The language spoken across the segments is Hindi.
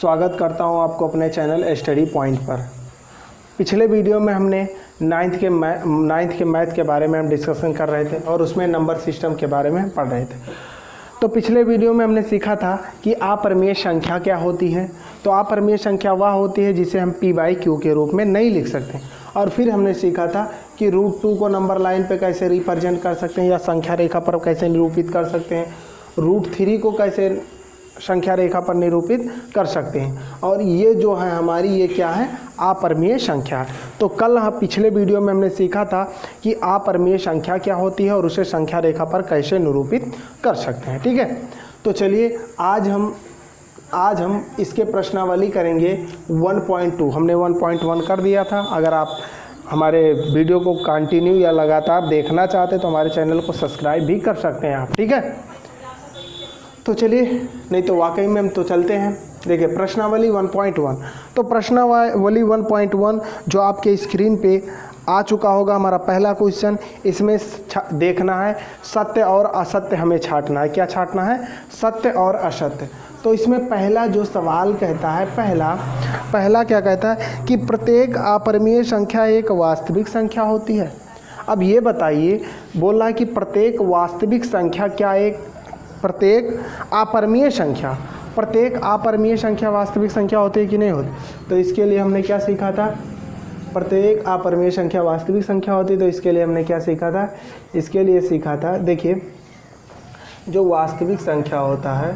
स्वागत करता हूं आपको अपने चैनल स्टडी पॉइंट पर। पिछले वीडियो में हमने नाइन्थ के मैथ के बारे में हम डिस्कशन कर रहे थे और उसमें नंबर सिस्टम के बारे में पढ़ रहे थे। तो पिछले वीडियो में हमने सीखा था कि अपरिमेय संख्या क्या होती है। तो अपरिमेय संख्या वह होती है जिसे हम p/q के रूप में नहीं लिख सकते। और फिर हमने सीखा था कि √2 को नंबर लाइन पे कैसे रिप्रेजेंट कर सकते हैं या संख्या रेखा पर कैसे निरूपित कर सकते हैं, √3 को कैसे संख्या रेखा पर निरूपित कर सकते हैं। और ये जो है हमारी ये क्या है, अपरिमेय संख्या। तो कल पिछले वीडियो में हमने सीखा था कि अपरिमेय संख्या क्या होती है और उसे संख्या रेखा पर कैसे निरूपित कर सकते हैं। ठीक है, तो चलिए आज हम इसके प्रश्नावली करेंगे 1.2। हमने 1.1 कर दिया था। अगर आप हमारे वीडियो को कंटिन्यू या लगातार देखना चाहते तो हमारे चैनल को सब्सक्राइब भी कर सकते हैं आप। ठीक है, तो चलिए, नहीं तो वाकई में हम तो चलते हैं। देखिए प्रश्नावली 1.1। तो प्रश्नावली 1.1 जो आपके स्क्रीन पे आ चुका होगा, हमारा पहला क्वेश्चन। इसमें देखना है सत्य और असत्य, हमें छांटना है। क्या छांटना है? सत्य और असत्य। तो इसमें पहला जो सवाल कहता है, पहला क्या कहता है कि प्रत्येक अपरिमेय संख्या एक वास्तविक संख्या होती है। अब ये बताइए, बोला है कि प्रत्येक वास्तविक संख्या क्या एक प्रत्येक अपरिमेय संख्या वास्तविक संख्या होती है कि नहीं होती। तो इसके लिए हमने क्या सीखा था? प्रत्येक अपरिमेय संख्या वास्तविक संख्या होती है। तो इसके लिए हमने क्या सीखा था? इसके लिए सीखा था, देखिए जो वास्तविक संख्या होता है,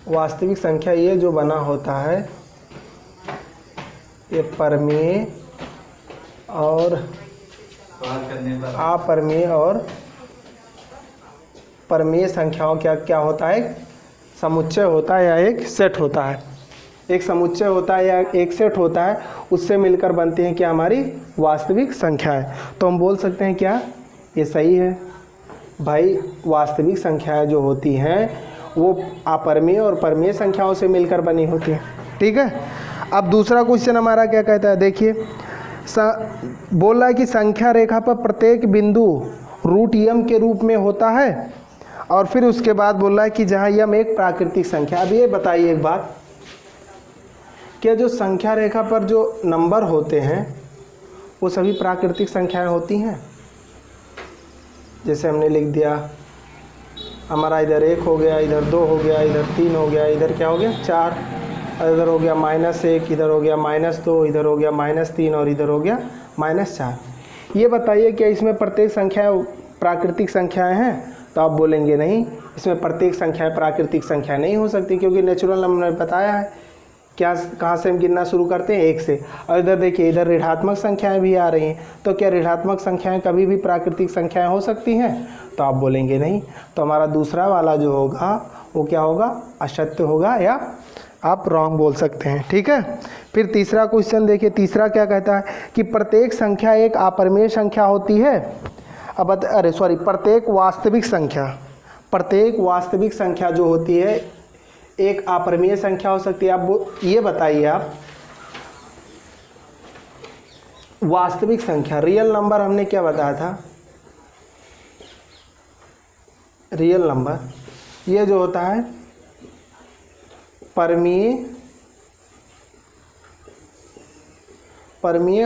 वास्तविक संख्या ये जो बना होता है, ये परिमेय और अपरिमेय और परिमेय संख्याओं क्या होता है? समुच्चय होता है या एक सेट होता है। एक समुच्चय होता है या एक सेट होता है, उससे मिलकर बनती हैं क्या? हमारी वास्तविक संख्या है। तो हम बोल सकते हैं क्या ये सही है भाई? वास्तविक संख्याएं जो होती हैं वो अपरिमेय और परिमेय संख्याओं से मिलकर बनी होती हैं। ठीक है, अब दूसरा क्वेश्चन हमारा क्या कहता है, देखिए बोल रहा है कि संख्या रेखा पर प्रत्येक बिंदु √m के रूप में होता है। और फिर उसके बाद बोल रहा है कि जहाँ m एक प्राकृतिक संख्या। अब ये बताइए एक बात, क्या जो संख्या रेखा पर जो नंबर होते हैं वो सभी प्राकृतिक संख्याएं होती हैं? जैसे हमने लिख दिया हमारा इधर 1 हो गया, इधर 2 हो गया, इधर 3 हो गया, इधर क्या हो गया 4, इधर हो गया -1, इधर हो गया -2, इधर हो गया -3 और इधर हो गया -4। ये बताइए क्या इसमें प्रत्येक संख्या प्राकृतिक संख्याएं हैं? तो आप बोलेंगे नहीं, इसमें प्रत्येक संख्याएं प्राकृतिक संख्या नहीं हो सकती, क्योंकि नेचुरल नंबर ने बताया है क्या, कहाँ से हम गिनना शुरू करते हैं? 1 से। और इधर देखिए, इधर ऋणात्मक संख्याएं भी आ रही हैं। तो क्या ऋणात्मक संख्याएं कभी भी प्राकृतिक संख्याएं हो सकती हैं? तो आप बोलेंगे नहीं। तो हमारा दूसरा वाला जो होगा वो क्या होगा? असत्य होगा, या आप रॉन्ग बोल सकते हैं। ठीक है, फिर तीसरा क्वेश्चन देखिए, तीसरा क्या कहता है कि प्रत्येक संख्या एक अपरिमेय संख्या होती है। प्रत्येक वास्तविक संख्या जो होती है एक अपरिमेय संख्या हो सकती है। अब ये बताइए आप, वास्तविक संख्या रियल नंबर हमने क्या बताया था? रियल नंबर ये जो होता है परिमेय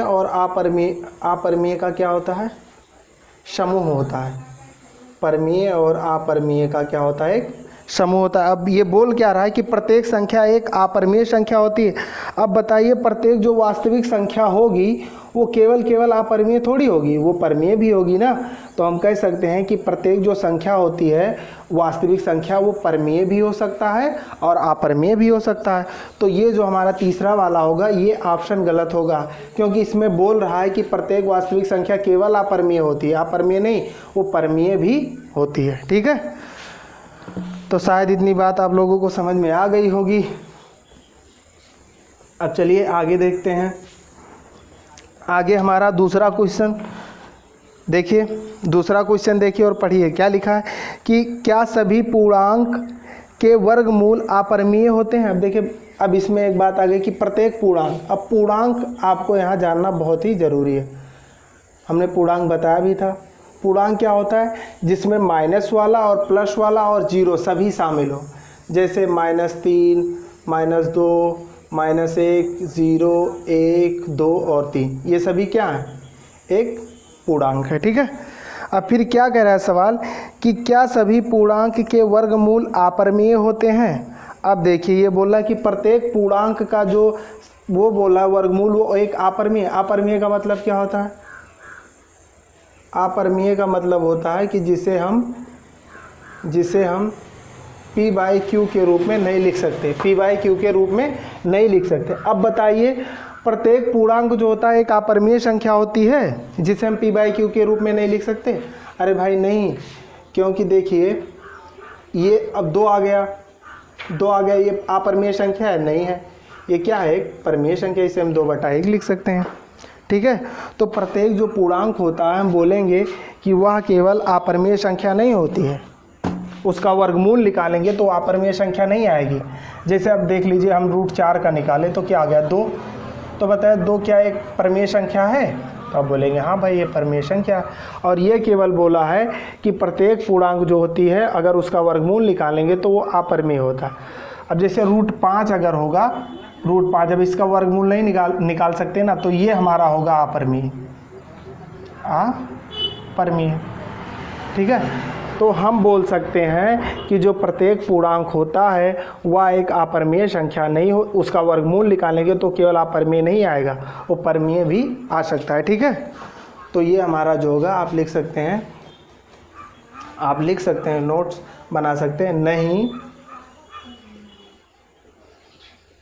और अपरिमेय का क्या होता है? समूह होता है। परिमेय और अपरिमेय का क्या होता है? एक समूह होता है। अब ये बोल क्या रहा है कि प्रत्येक संख्या एक अपरिमेय संख्या होती है। अब बताइए, प्रत्येक जो वास्तविक संख्या होगी वो केवल अपरिमेय थोड़ी होगी, वो परिमेय भी होगी ना। तो हम कह सकते हैं कि प्रत्येक जो संख्या होती है वास्तविक संख्या, वो परिमेय भी हो सकता है और अपरिमेय भी हो सकता है। तो ये जो हमारा तीसरा वाला होगा ये ऑप्शन गलत होगा, क्योंकि इसमें बोल रहा है कि प्रत्येक वास्तविक संख्या केवल अपरिमेय होती है, अपरिमेय नहीं, वो परिमेय भी होती है। ठीक है, तो शायद इतनी बात आप लोगों को समझ में आ गई होगी। अब चलिए आगे देखते हैं। आगे हमारा दूसरा क्वेश्चन देखिए, और पढ़िए क्या लिखा है कि क्या सभी पूर्णांक के वर्गमूल अपरिमेय होते हैं। अब देखिए, अब इसमें एक बात आ गई कि प्रत्येक पूर्णांक, अब पूर्णांक आपको यहाँ जानना बहुत ही ज़रूरी है। हमने पूर्णांक बताया भी था पूर्णांक क्या होता है? जिसमें माइनस वाला और प्लस वाला और जीरो सभी शामिल हो, जैसे -3, -2, -1, 0, 1, 2 और 3, ये सभी क्या है? एक पूर्णांक है। ठीक है। अब फिर क्या कह रहा है सवाल कि क्या सभी पूर्णांक के वर्गमूल अपरिमेय होते हैं? अब देखिए ये बोला कि प्रत्येक पूर्णांक का जो वो बोला वर्गमूल वो एक अपरिमेय। अपरिमेय का मतलब क्या होता है? अपरिमेय का मतलब होता है कि जिसे हम p/q के रूप में नहीं लिख सकते, p/q के रूप में नहीं लिख सकते। अब बताइए प्रत्येक पूर्णांक जो होता है एक अपरिमेय संख्या होती है जिसे हम p/q के रूप में नहीं लिख सकते? अरे भाई नहीं, क्योंकि देखिए ये अब 2 आ गया, ये अपरिमेय संख्या है? नहीं है, ये क्या है? एक परिमेय संख्या, इसे हम 2/1 लिख सकते हैं। ठीक है। तो प्रत्येक जो पूर्णांक होता है हम बोलेंगे कि वह केवल अपरिमेय संख्या नहीं होती है, उसका वर्गमूल निकालेंगे तो अपरिमेय संख्या नहीं आएगी। जैसे अब देख लीजिए हम √4 का निकालें तो क्या आ गया? 2। तो बताया 2 क्या एक परिमेय संख्या है? तो आप बोलेंगे हाँ भाई ये परिमेय संख्या। और ये केवल बोला है कि प्रत्येक पूर्णांक जो होती है अगर उसका वर्गमूल निकालेंगे तो वो अपरिमेय होता है। अब जैसे √5 अगर होगा, √5 जब इसका वर्गमूल नहीं निकाल सकते ना, तो ये हमारा होगा अपरिमेय। अपरिमेय। ठीक है। तो हम बोल सकते हैं कि जो प्रत्येक पूर्णांक होता है वह एक अपरिमेय संख्या नहीं हो, उसका वर्गमूल निकालेंगे तो केवल अपरिमेय नहीं आएगा, वो परिमेय भी आ सकता है। ठीक है। तो ये हमारा जो होगा आप लिख सकते हैं, नोट्स बना सकते हैं। नहीं,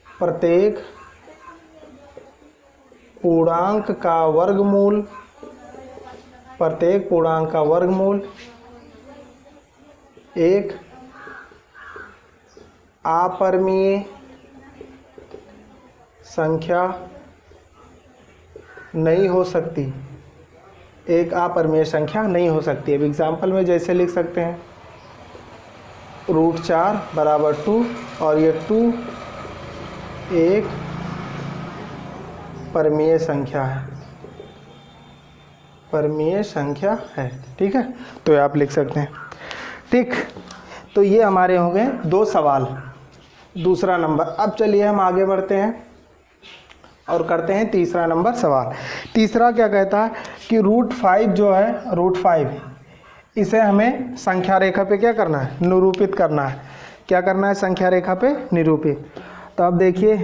प्रत्येक पूर्णांक का वर्गमूल एक अपरिमेय संख्या नहीं हो सकती, एक अपरिमेय संख्या नहीं हो सकती। अब एग्जाम्पल में जैसे लिख सकते हैं √4 = 2 और ये 2 एक परिमेय संख्या है। ठीक है। तो ये आप लिख सकते हैं। ठीक। तो ये हमारे हो गए 2 सवाल, दूसरा नंबर। अब चलिए हम आगे बढ़ते हैं और करते हैं तीसरा नंबर सवाल। तीसरा क्या कहता है कि √5 जो है, √5 इसे हमें संख्या रेखा पे क्या करना है? निरूपित करना है। क्या करना है? संख्या रेखा पे निरूपित। तो अब देखिए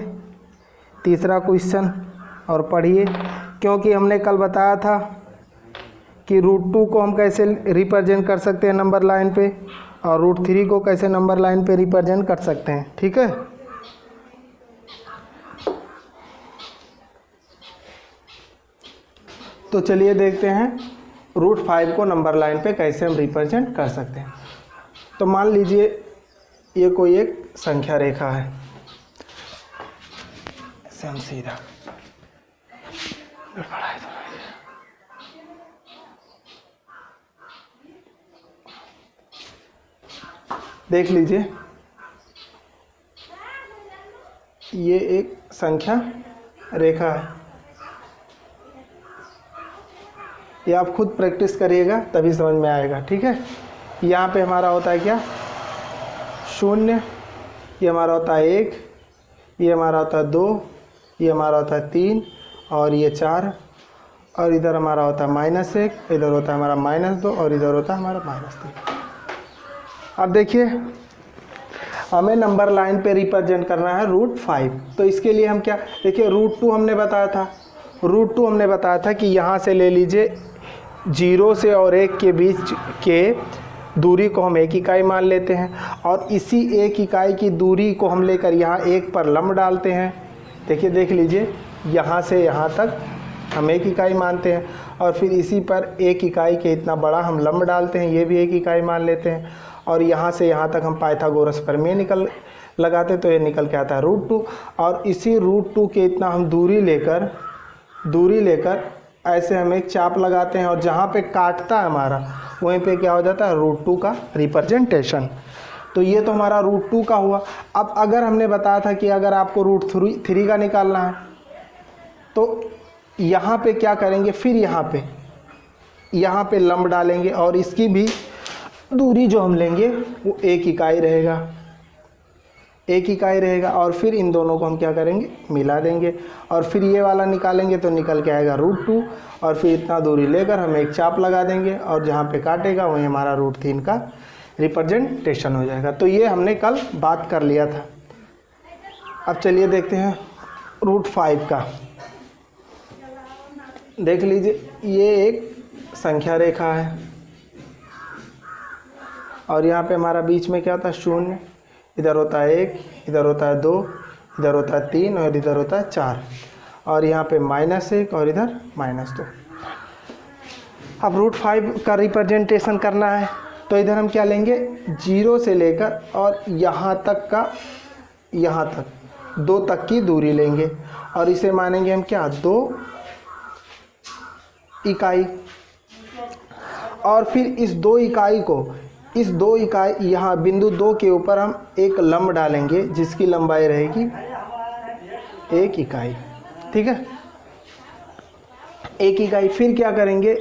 तीसरा क्वेश्चन और पढ़िए, क्योंकि हमने कल बताया था कि √2 को हम कैसे रिप्रेजेंट कर सकते हैं नंबर लाइन पे, और √3 को कैसे नंबर लाइन पे रिप्रेजेंट कर सकते हैं। ठीक है। तो चलिए देखते हैं √5 को नंबर लाइन पे कैसे हम रिप्रेजेंट कर सकते हैं। तो मान लीजिए ये कोई एक संख्या रेखा है, इसे हम सीधा देख लीजिए, ये एक संख्या रेखा है। ये आप खुद प्रैक्टिस करिएगा तभी समझ में आएगा। ठीक है। यहाँ पे हमारा होता है क्या? 0, ये हमारा होता है 1, ये हमारा होता है 2, ये हमारा होता है 3 और ये 4, और इधर हमारा होता है -1, इधर होता है हमारा -2 और इधर होता है हमारा -3। अब देखिए हमें नंबर लाइन पे रिप्रेजेंट करना है √5। तो इसके लिए हम क्या, देखिए √2 हमने बताया था कि यहाँ से ले लीजिए 0 से और 1 के बीच के दूरी को हम 1 इकाई मान लेते हैं, और इसी 1 इकाई की दूरी को हम लेकर यहाँ 1 पर लंब डालते हैं। देखिए देख लीजिए, यहाँ से यहाँ तक हम 1 इकाई मानते हैं, और फिर इसी पर 1 इकाई के इतना बड़ा हम लंब डालते हैं, ये भी 1 इकाई मान लेते हैं, और यहाँ से यहाँ तक हम पाइथागोरस प्रमेय लगाते, तो ये निकल के आता है √2। और इसी √2 के इतना हम दूरी लेकर ऐसे हम एक चाप लगाते हैं, और जहाँ पे काटता है हमारा वहीं पे क्या हो जाता है? √2 का रिप्रेजेंटेशन। तो ये तो हमारा √2 का हुआ। अब अगर हमने बताया था कि अगर आपको √3 का निकालना है तो यहाँ पे क्या करेंगे? फिर यहाँ पे यहाँ पे लंब डालेंगे और इसकी भी दूरी जो हम लेंगे वो 1 इकाई रहेगा, 1 इकाई रहेगा। और फिर इन दोनों को हम क्या करेंगे, मिला देंगे और फिर ये वाला निकालेंगे तो निकल के आएगा √2 और फिर इतना दूरी लेकर हम एक चाप लगा देंगे और जहाँ पे काटेगा वहीं हमारा √3 का रिप्रेजेंटेशन हो जाएगा। तो ये हमने कल बात कर लिया था। अब चलिए देखते हैं √5 का। देख लीजिए, ये एक संख्या रेखा है और यहाँ पे हमारा बीच में क्या होता है, 0, इधर होता है 1, इधर होता है 2, इधर होता है 3 और इधर होता है 4 और यहाँ पे -1 और इधर -2। अब √5 का रिप्रेजेंटेशन करना है तो इधर हम क्या लेंगे, 0 से लेकर और यहाँ तक का, यहाँ तक 2 तक की दूरी लेंगे और इसे मानेंगे हम क्या, 2 इकाई। और फिर इस 2 इकाई को, इस 2 इकाई यहाँ बिंदु 2 के ऊपर हम एक लंब डालेंगे जिसकी लंबाई रहेगी 1 इकाई। ठीक है, 1 इकाई। फिर क्या करेंगे,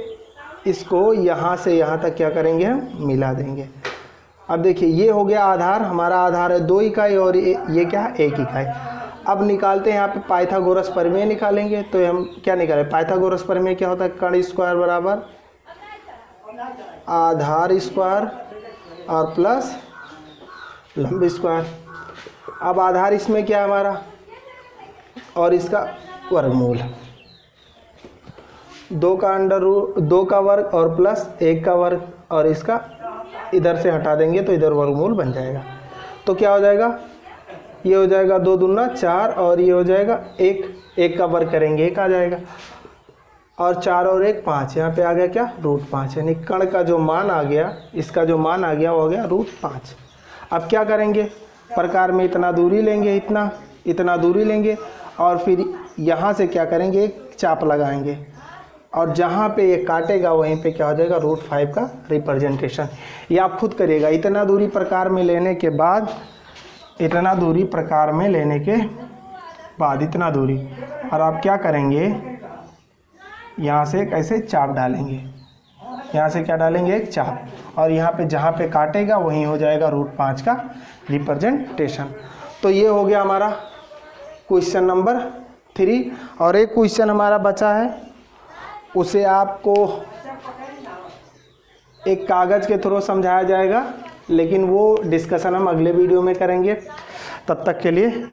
इसको यहाँ से यहाँ तक क्या करेंगे, हम मिला देंगे। अब देखिए, ये हो गया आधार, हमारा आधार है 2 इकाई और ये क्या है, 1 इकाई। अब निकालते हैं यहाँ पे पाइथागोरस प्रमेय निकालेंगे। तो हम क्या निकालें, पाइथागोरस प्रमेय क्या होता है, कर्ण स्क्वायर बराबर आधार स्क्वायर और प्लस लंब स्क्वायर। अब आधार इसमें क्या है हमारा, और इसका वर्गमूल, 2 का वर्ग और प्लस 1 का वर्ग और इसका इधर से हटा देंगे तो इधर वर्गमूल बन जाएगा। तो क्या हो जाएगा, ये हो जाएगा 2 दूना 4 और ये हो जाएगा 1 का वर्ग करेंगे 1 आ जाएगा और 4 और 1 5, यहाँ पे आ गया क्या, √5। यानी कर्ण का जो मान आ गया, इसका जो मान आ गया वो हो गया √5। अब क्या करेंगे, प्रकार में इतना दूरी लेंगे, इतना दूरी लेंगे और फिर यहाँ से क्या करेंगे, एक चाप लगाएंगे और जहाँ पे ये काटेगा वहीं पे क्या हो जाएगा, √5 का रिप्रेजेंटेशन। ये आप खुद करिएगा। इतना दूरी प्रकार में लेने के बाद, इतना दूरी प्रकार में लेने के बाद इतना दूरी, और आप क्या करेंगे, यहाँ से कैसे चाप डालेंगे, यहाँ से क्या डालेंगे, एक चाप, और यहाँ पे जहाँ पे काटेगा वहीं हो जाएगा √5 का रिप्रेजेंटेशन। तो ये हो गया हमारा क्वेश्चन नंबर 3। और एक क्वेश्चन हमारा बचा है, उसे आपको एक कागज़ के थ्रू समझाया जाएगा, लेकिन वो डिस्कशन हम अगले वीडियो में करेंगे। तब तक के लिए